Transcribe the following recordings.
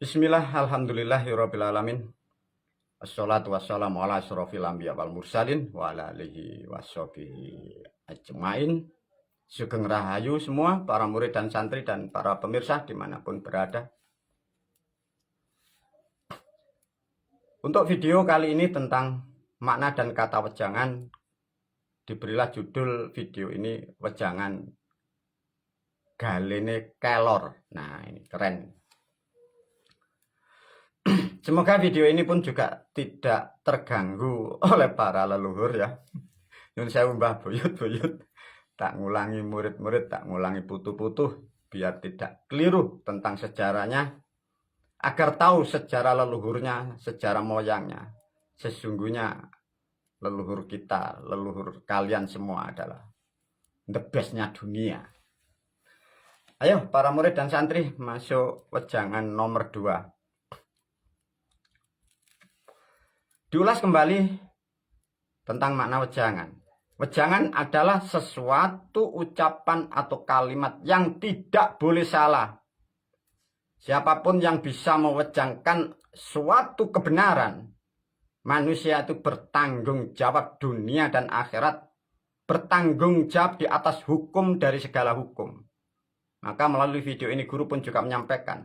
Bismillah, alhamdulillahirabbil alamin. Wassalatu wassalamu ala asyrofil anbiya wal mursalin wa ala alihi washabihi ajmain. Sugeng rahayu semua para murid dan santri dan para pemirsa dimanapun berada. Untuk video kali ini tentang makna dan kata wejangan, diberilah judul video ini Wejangan Galene Kelor. Nah, ini keren. Semoga video ini pun juga tidak terganggu oleh para leluhur ya. Nyun sewu Mbah buyut-buyut. Tak ngulangi murid-murid, tak ngulangi putu-putu, biar tidak keliru tentang sejarahnya. Agar tahu sejarah leluhurnya, sejarah moyangnya. Sesungguhnya leluhur kita, leluhur kalian semua adalah the bestnya dunia. Ayo para murid dan santri masuk wejangan nomor 2. Diulas kembali tentang makna wejangan. Wejangan adalah sesuatu ucapan atau kalimat yang tidak boleh salah. Siapapun yang bisa mewejangkan suatu kebenaran, manusia itu bertanggung jawab dunia dan akhirat, bertanggung jawab di atas hukum dari segala hukum. Maka melalui video ini guru pun juga menyampaikan,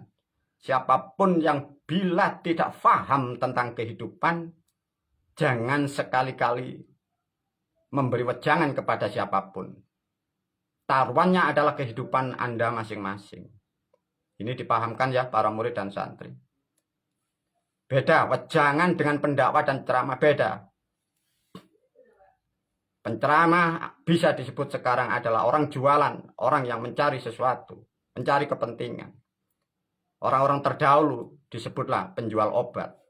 siapapun yang bila tidak paham tentang kehidupan, jangan sekali-kali memberi wejangan kepada siapapun. Taruhannya adalah kehidupan Anda masing-masing. Ini dipahamkan ya para murid dan santri. Beda, wejangan dengan pendakwah dan ceramah beda. Penceramah bisa disebut sekarang adalah orang jualan, orang yang mencari sesuatu, mencari kepentingan. Orang-orang terdahulu disebutlah penjual obat.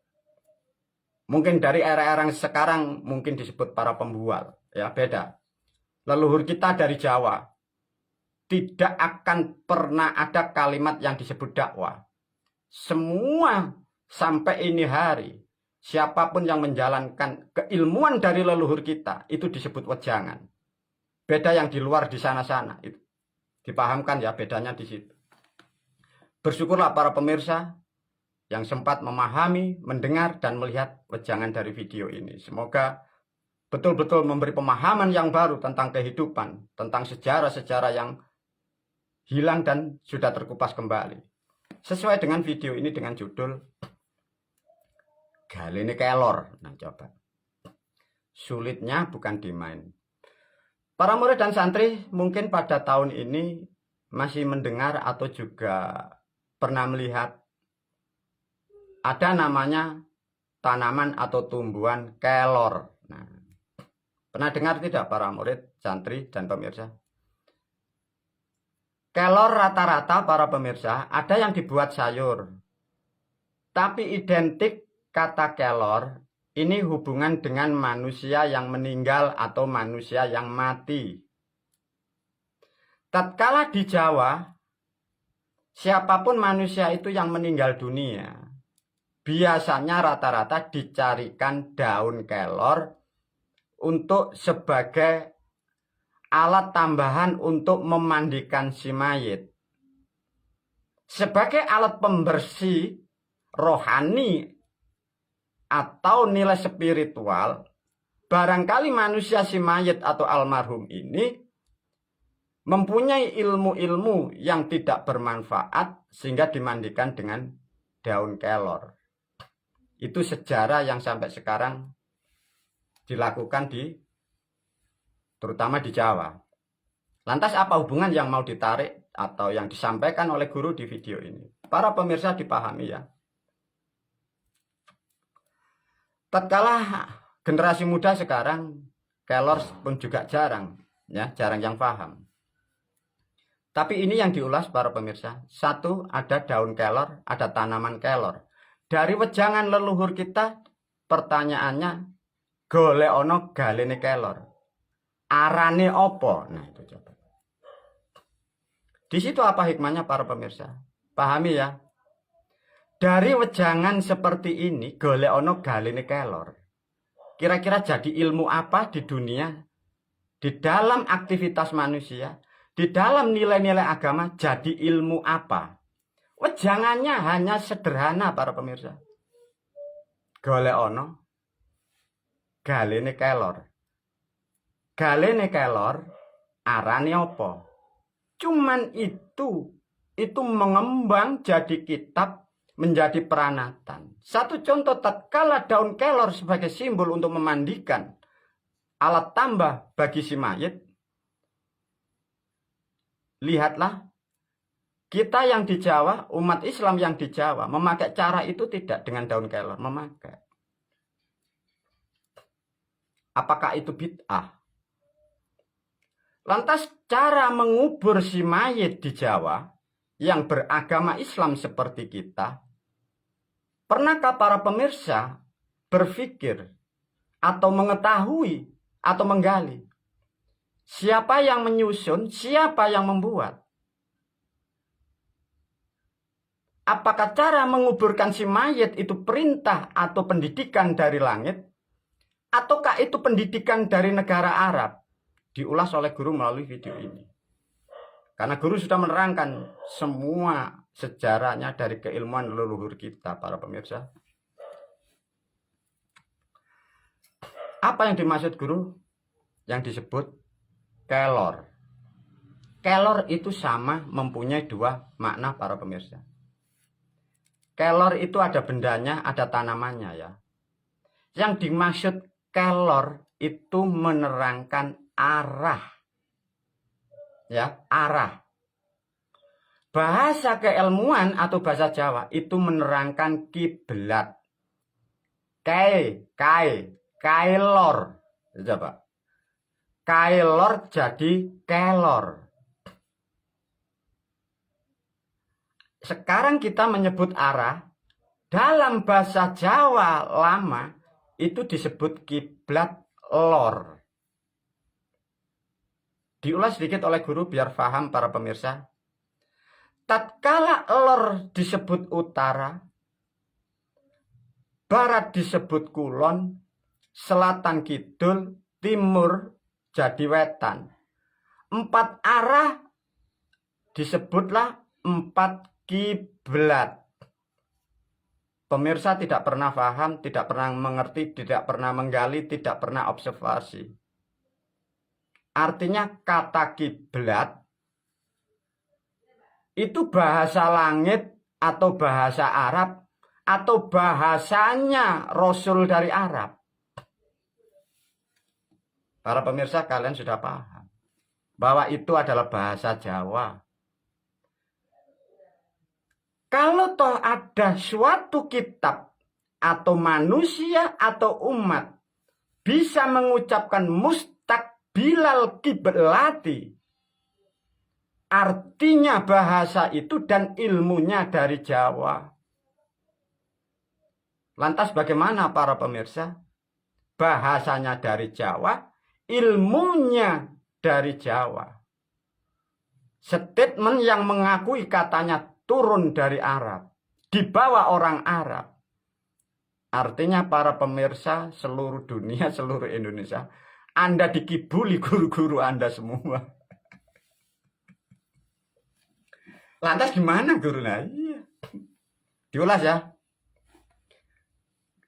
Mungkin dari era-era sekarang mungkin disebut para pembual, ya beda. Leluhur kita dari Jawa tidak akan pernah ada kalimat yang disebut dakwah. Semua sampai ini hari, siapapun yang menjalankan keilmuan dari leluhur kita itu disebut wejangan. Beda yang di luar di sana-sana itu. Dipahamkan ya bedanya di situ. Bersyukurlah para pemirsa yang sempat memahami, mendengar, dan melihat wejangan dari video ini. Semoga betul-betul memberi pemahaman yang baru tentang kehidupan, tentang sejarah-sejarah yang hilang dan sudah terkupas kembali. Sesuai dengan video ini dengan judul Galene Kelor. Nah coba. Sulitnya bukan dimain. Para murid dan santri mungkin pada tahun ini masih mendengar atau juga pernah melihat ada namanya tanaman atau tumbuhan kelor. Nah, pernah dengar tidak para murid, santri, dan pemirsa? Kelor rata-rata para pemirsa ada yang dibuat sayur. Tapi identik kata kelor ini hubungan dengan manusia yang meninggal atau manusia yang mati. Tatkala di Jawa, siapapun manusia itu yang meninggal dunia, biasanya rata-rata dicarikan daun kelor untuk sebagai alat tambahan untuk memandikan si mayit. Sebagai alat pembersih rohani atau nilai spiritual, barangkali manusia si mayit atau almarhum ini mempunyai ilmu-ilmu yang tidak bermanfaat sehingga dimandikan dengan daun kelor. Itu sejarah yang sampai sekarang dilakukan terutama di Jawa. Lantas apa hubungan yang mau ditarik atau yang disampaikan oleh guru di video ini? Para pemirsa dipahami ya. Tatkala generasi muda sekarang kelor pun juga jarang, ya, jarang yang paham. Tapi ini yang diulas para pemirsa. Satu, ada daun kelor, ada tanaman kelor. Dari wejangan leluhur kita, pertanyaannya, golek ono galene kelor. Arane opo? Nah itu coba. Di situ apa hikmahnya para pemirsa? Pahami ya. Dari wejangan seperti ini, golek ono galene kelor. Kira-kira jadi ilmu apa di dunia? Di dalam aktivitas manusia, di dalam nilai-nilai agama, jadi ilmu apa? Wejangannya hanya sederhana para pemirsa. Golek ono galene kelor. Galene kelor arane apa? Cuman itu mengembang jadi kitab, menjadi peranatan. Satu contoh, tatkala daun kelor sebagai simbol untuk memandikan, alat tambah bagi si mayit, lihatlah, kita yang di Jawa, umat Islam yang di Jawa, memakai cara itu tidak dengan daun kelor, memakai. Apakah itu bid'ah? Lantas cara mengubur si mayit di Jawa, yang beragama Islam seperti kita, pernahkah para pemirsa berpikir atau mengetahui atau menggali siapa yang menyusun, siapa yang membuat? Apakah cara menguburkan si mayit itu perintah atau pendidikan dari langit? Ataukah itu pendidikan dari negara Arab? Diulas oleh guru melalui video ini. Karena guru sudah menerangkan semua sejarahnya dari keilmuan leluhur kita, para pemirsa. Apa yang dimaksud guru? Yang disebut kelor. Kelor itu sama mempunyai dua makna, para pemirsa. Kelor itu ada bendanya, ada tanamannya ya. Yang dimaksud kelor itu menerangkan arah. Ya, arah. Bahasa keilmuan atau bahasa Jawa itu menerangkan kiblat. Kailor. Coba. Kailor jadi kelor. Sekarang kita menyebut arah, dalam bahasa Jawa lama itu disebut kiblat lor. Diulas sedikit oleh guru biar paham para pemirsa. Tatkala lor disebut utara, barat disebut kulon, selatan kidul, timur jadi wetan. 4 arah disebutlah 4 kiblat. Pemirsa tidak pernah paham, tidak pernah mengerti, tidak pernah menggali, tidak pernah observasi. Artinya kata kiblat itu bahasa langit atau bahasa Arab atau bahasanya Rasul dari Arab. Para pemirsa, kalian sudah paham bahwa itu adalah bahasa Jawa. Kalau toh ada suatu kitab atau manusia atau umat bisa mengucapkan Bilal kiblati, artinya bahasa itu dan ilmunya dari Jawa. Lantas bagaimana para pemirsa? Bahasanya dari Jawa, ilmunya dari Jawa. Statement yang mengakui katanya turun dari Arab, dibawa orang Arab. Artinya para pemirsa seluruh dunia, seluruh Indonesia, Anda dikibuli guru-guru Anda semua. Lantas gimana guru? Nah, iya. Diulas ya.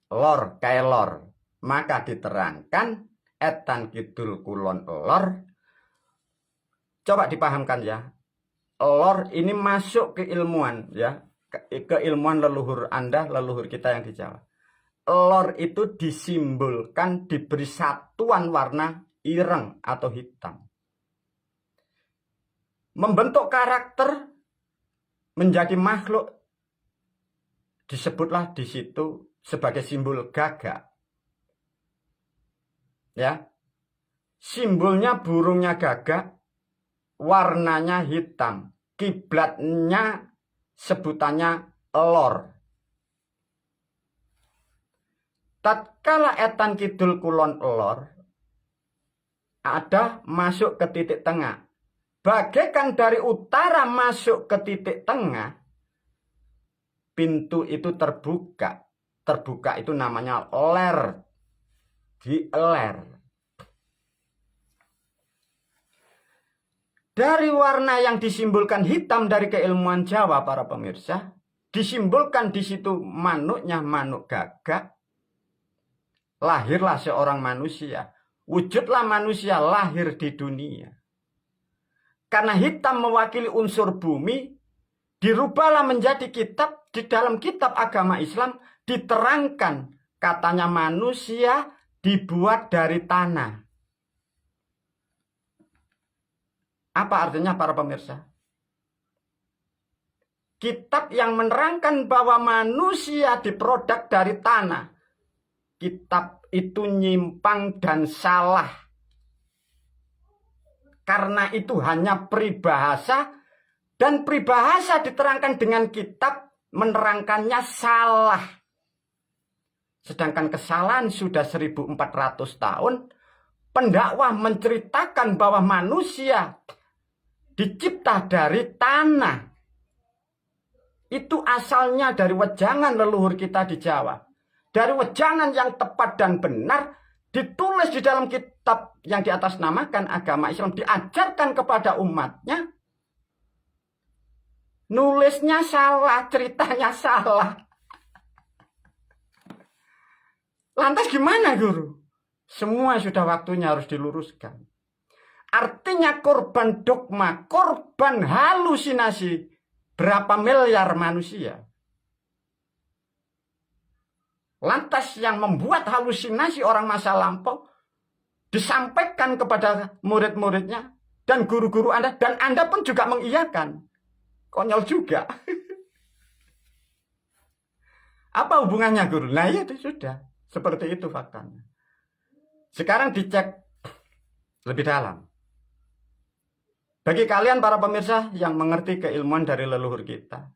Lor, kailor. Maka diterangkan etan kidul kulon lor. Coba dipahamkan ya. Lor ini masuk ke ilmuwan ya. Keilmuan leluhur Anda, leluhur kita yang di Jawa. Lor itu disimbolkan diberi satuan warna ireng atau hitam. Membentuk karakter menjadi makhluk disebutlah di situ sebagai simbol gagak. Ya. Simbolnya burungnya gagak, warnanya hitam. Kiblatnya sebutannya lor. Tatkala etan kidul kulon lor ada masuk ke titik tengah. Bagaikan dari utara masuk ke titik tengah, pintu itu terbuka. Terbuka itu namanya ler. Di ler. Dari warna yang disimbolkan hitam dari keilmuan Jawa, para pemirsa, disimbolkan di situ manuknya manuk gagak. Lahirlah seorang manusia. Wujudlah manusia lahir di dunia. Karena hitam mewakili unsur bumi, dirubahlah menjadi kitab. Di dalam kitab agama Islam diterangkan katanya manusia dibuat dari tanah. Apa artinya, para pemirsa? Kitab yang menerangkan bahwa manusia diproduk dari tanah. Kitab itu nyimpang dan salah. Karena itu hanya peribahasa, dan peribahasa diterangkan dengan kitab menerangkannya salah. Sedangkan kesalahan sudah 1400 tahun, pendakwah menceritakan bahwa manusia dicipta dari tanah. Itu asalnya dari wejangan leluhur kita di Jawa. Dari wejangan yang tepat dan benar, ditulis di dalam kitab yang diatasnamakan agama Islam, diajarkan kepada umatnya. Nulisnya salah, ceritanya salah. Lantas gimana, guru? Semua sudah waktunya harus diluruskan. Artinya korban dogma, korban halusinasi berapa miliar manusia. Lantas yang membuat halusinasi orang masa lampau disampaikan kepada murid-muridnya dan guru-guru Anda, dan Anda pun juga mengiyakan. Konyol juga. Apa hubungannya, guru? Nah, itu sudah. Seperti itu faktanya. Sekarang dicek lebih dalam. Bagi kalian para pemirsa yang mengerti keilmuan dari leluhur kita,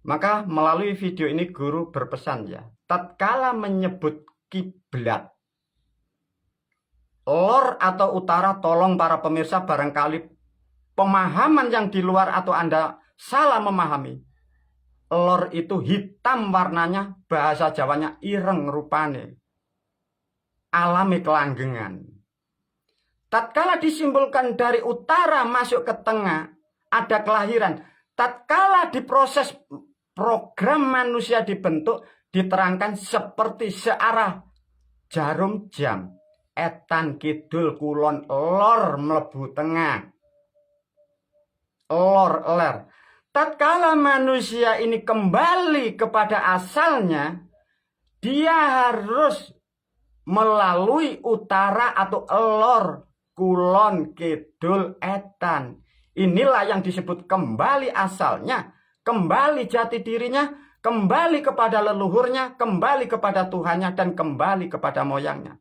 maka melalui video ini guru berpesan ya, tatkala menyebut kiblat, lor atau utara, tolong para pemirsa barangkali pemahaman yang di luar atau Anda salah memahami. Lor itu hitam warnanya, bahasa Jawanya ireng rupane, alami kelanggengan. Tatkala disimbolkan dari utara masuk ke tengah, ada kelahiran. Tatkala diproses program manusia dibentuk, diterangkan seperti searah jarum jam. Etan kidul kulon lor mlebu tengah. Lor ler. Tatkala manusia ini kembali kepada asalnya, dia harus melalui utara atau lor, kulon, kidul, etan. Inilah yang disebut kembali asalnya, kembali jati dirinya, kembali kepada leluhurnya, kembali kepada Tuhannya, dan kembali kepada moyangnya.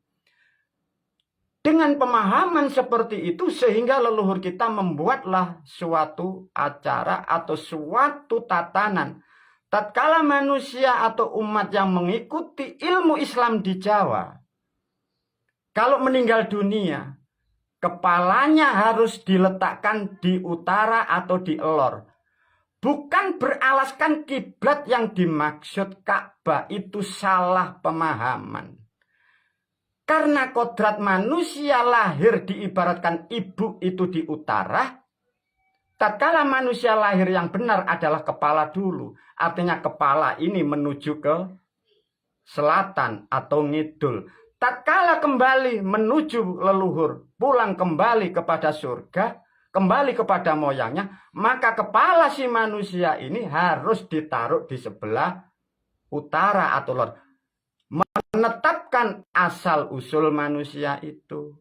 Dengan pemahaman seperti itu, sehingga leluhur kita membuatlah suatu acara atau suatu tatanan. Tatkala manusia atau umat yang mengikuti ilmu Islam di Jawa, kalau meninggal dunia, kepalanya harus diletakkan di utara atau di lor. Bukan beralaskan kiblat yang dimaksud Ka'bah, itu salah pemahaman. Karena kodrat manusia lahir diibaratkan ibu itu di utara, tatkala manusia lahir yang benar adalah kepala dulu. Artinya kepala ini menuju ke selatan atau ngidul. Tatkala kembali menuju leluhur, pulang kembali kepada surga, kembali kepada moyangnya, maka kepala si manusia ini harus ditaruh di sebelah utara atau lor. Menetapkan asal-usul manusia itu.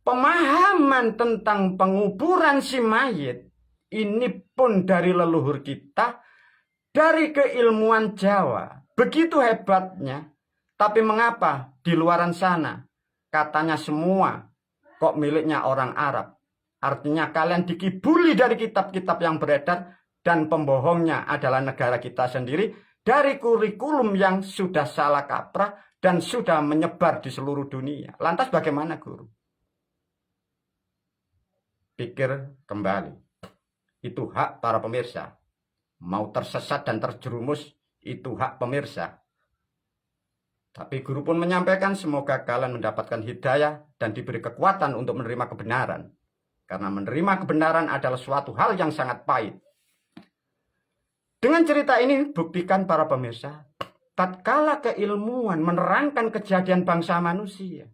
Pemahaman tentang penguburan si mayit ini pun dari leluhur kita, dari keilmuan Jawa. Begitu hebatnya. Tapi mengapa di luaran sana katanya semua kok miliknya orang Arab? Artinya kalian dikibuli dari kitab-kitab yang beredar, dan pembohongnya adalah negara kita sendiri, dari kurikulum yang sudah salah kaprah dan sudah menyebar di seluruh dunia. Lantas bagaimana, guru? Pikir kembali. Itu hak para pemirsa. Mau tersesat dan terjerumus, itu hak pemirsa. Tapi guru pun menyampaikan semoga kalian mendapatkan hidayah dan diberi kekuatan untuk menerima kebenaran. Karena menerima kebenaran adalah suatu hal yang sangat pahit. Dengan cerita ini buktikan para pemirsa, tatkala keilmuan menerangkan kejadian bangsa manusia,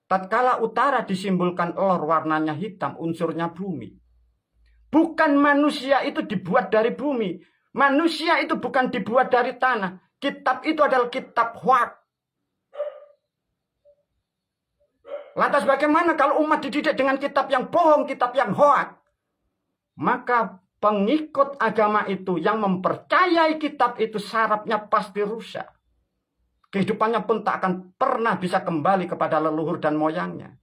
tatkala utara disimbolkan elor warnanya hitam, unsurnya bumi. Bukan manusia itu dibuat dari bumi. Manusia itu bukan dibuat dari tanah. Kitab itu adalah kitab hoak. Lantas bagaimana kalau umat dididik dengan kitab yang bohong, kitab yang hoak? Maka pengikut agama itu yang mempercayai kitab itu sarafnya pasti rusak. Kehidupannya pun tak akan pernah bisa kembali kepada leluhur dan moyangnya.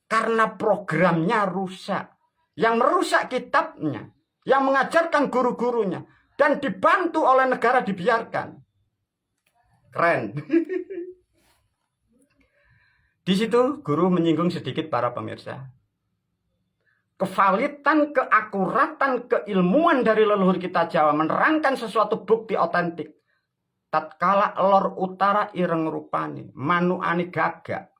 Karena programnya rusak. Yang merusak kitabnya, yang mengajarkan guru-gurunya, dan dibantu oleh negara dibiarkan. Keren. Di situ guru menyinggung sedikit para pemirsa. Kevalitan, keakuratan, keilmuan dari leluhur kita Jawa menerangkan sesuatu bukti otentik. Tatkala elor utara ireng rupani, manuani gagak.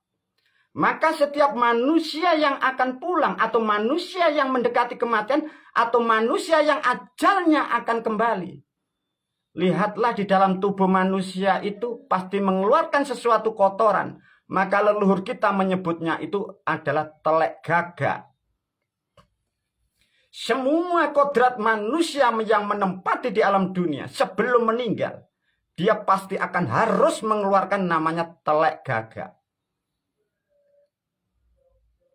Maka setiap manusia yang akan pulang atau manusia yang mendekati kematian atau manusia yang ajalnya akan kembali. Lihatlah di dalam tubuh manusia itu pasti mengeluarkan sesuatu kotoran. Maka leluhur kita menyebutnya itu adalah telek gagak. Semua kodrat manusia yang menempati di alam dunia sebelum meninggal, dia pasti akan harus mengeluarkan namanya telek gagak.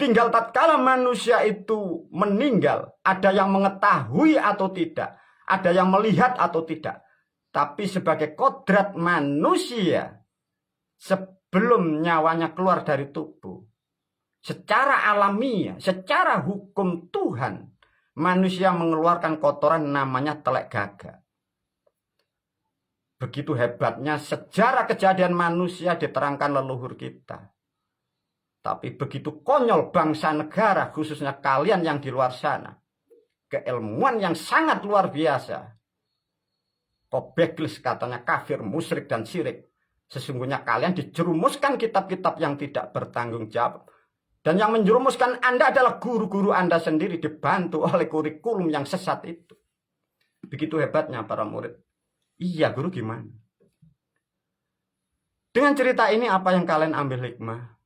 Tinggal tatkala manusia itu meninggal, ada yang mengetahui atau tidak, ada yang melihat atau tidak. Tapi sebagai kodrat manusia, sebelum nyawanya keluar dari tubuh, secara alamiah, secara hukum Tuhan, manusia mengeluarkan kotoran namanya telek gagak. Begitu hebatnya sejarah kejadian manusia diterangkan leluhur kita. Tapi begitu konyol bangsa negara, khususnya kalian yang di luar sana. Keilmuan yang sangat luar biasa. Kobeklis katanya kafir, musyrik, dan syirik. Sesungguhnya kalian dijerumuskan kitab-kitab yang tidak bertanggung jawab. Dan yang menjerumuskan Anda adalah guru-guru Anda sendiri dibantu oleh kurikulum yang sesat itu. Begitu hebatnya para murid. Iya guru gimana? Dengan cerita ini apa yang kalian ambil hikmah?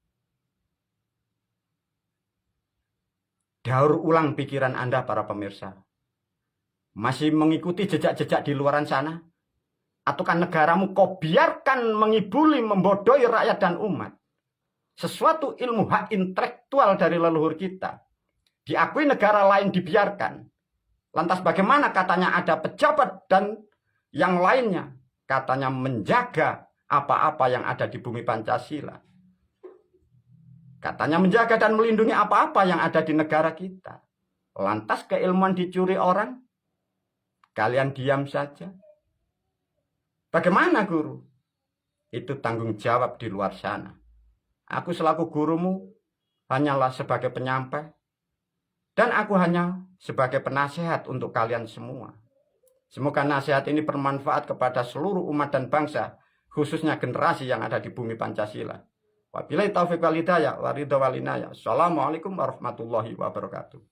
Daur ulang pikiran Anda para pemirsa. Masih mengikuti jejak-jejak di luaran sana? Ataukah negaramu kau biarkan mengibuli, membodohi rakyat dan umat? Sesuatu ilmu hak intelektual dari leluhur kita. Diakui negara lain dibiarkan. Lantas bagaimana katanya ada pejabat dan yang lainnya? Katanya menjaga apa-apa yang ada di bumi Pancasila. Katanya menjaga dan melindungi apa-apa yang ada di negara kita. Lantas keilmuan dicuri orang? Kalian diam saja. Bagaimana guru? Itu tanggung jawab di luar sana. Aku selaku gurumu hanyalah sebagai penyampai. Dan aku hanya sebagai penasehat untuk kalian semua. Semoga nasihat ini bermanfaat kepada seluruh umat dan bangsa. Khususnya generasi yang ada di bumi Pancasila. Wabillahi taufiq wal hidayah wa ridha wal inayah. Assalamualaikum warahmatullahi wabarakatuh.